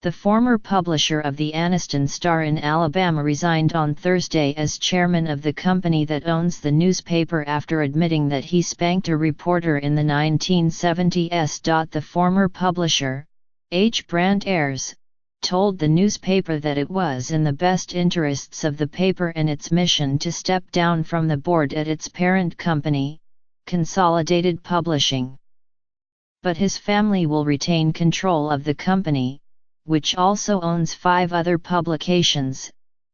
The former publisher of the Anniston Star in Alabama resigned on Thursday as chairman of the company that owns the newspaper after admitting that he spanked a reporter in the 1970s. The former publisher, H. Brand Ayers, told the newspaper that it was in the best interests of the paper and its mission to step down from the board at its parent company, Consolidated Publishing. But his family will retain control of the company, which also owns 5 other publications,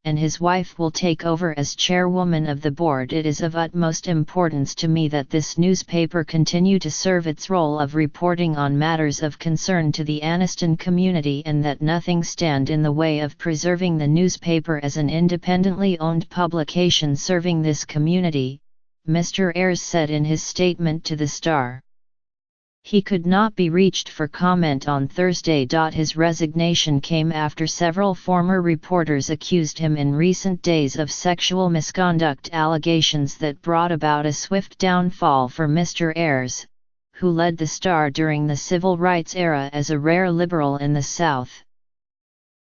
and his wife will take over as chairwoman of the board. It is of utmost importance to me that this newspaper continue to serve its role of reporting on matters of concern to the Anniston community and that nothing stand in the way of preserving the newspaper as an independently owned publication serving this community, Mr. Ayers said in his statement to the Star. He could not be reached for comment on Thursday. His resignation came after several former reporters accused him in recent days of sexual misconduct allegations that brought about a swift downfall for Mr. Ayers, who led the Star during the civil rights era as a rare liberal in the South.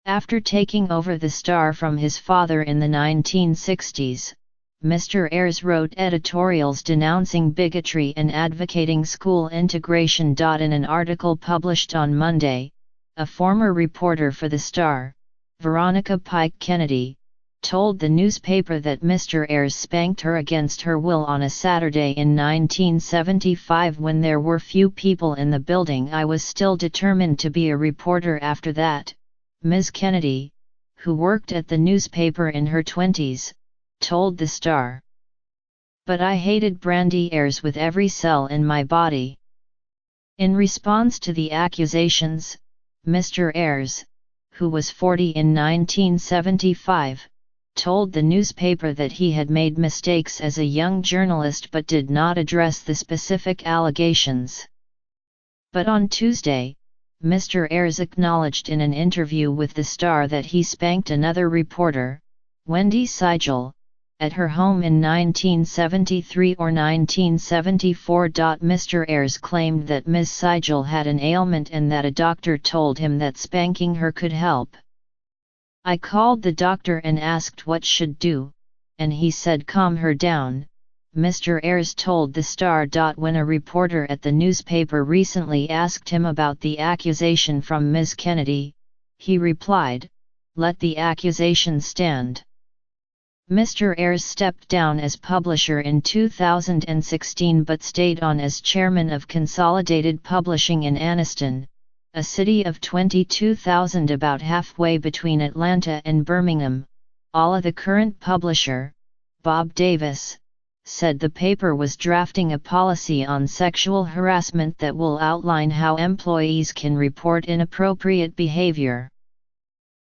After taking over the Star from his father in the 1960s, Mr. Ayers wrote editorials denouncing bigotry and advocating school integration. In an article published on Monday, a former reporter for the Star, Veronica Pike Kennedy, told the newspaper that Mr. Ayers spanked her against her will on a Saturday in 1975 when there were few people in the building. I was still determined to be a reporter after that, Ms. Kennedy, who worked at the newspaper in her 20s, told the Star. But I hated Brandy Ayers with every cell in my body. In response to the accusations, Mr. Ayers, who was 40 in 1975, told the newspaper that he had made mistakes as a young journalist but did not address the specific allegations. But on Tuesday, Mr. Ayers acknowledged in an interview with the Star that he spanked another reporter, Wendy Seigel, at her home in 1973 or 1974. Mr. Ayers claimed that Ms. Seigel had an ailment and that a doctor told him that spanking her could help. I called the doctor and asked what should do, and he said calm her down, Mr. Ayers told the Star. When a reporter at the newspaper recently asked him about the accusation from Ms. Kennedy, he replied, "Let the accusation stand." Mr. Ayers stepped down as publisher in 2016 but stayed on as chairman of Consolidated Publishing in Anniston, a city of 22,000 about halfway between Atlanta and Birmingham. The current publisher, Bob Davis, said the paper was drafting a policy on sexual harassment that will outline how employees can report inappropriate behavior.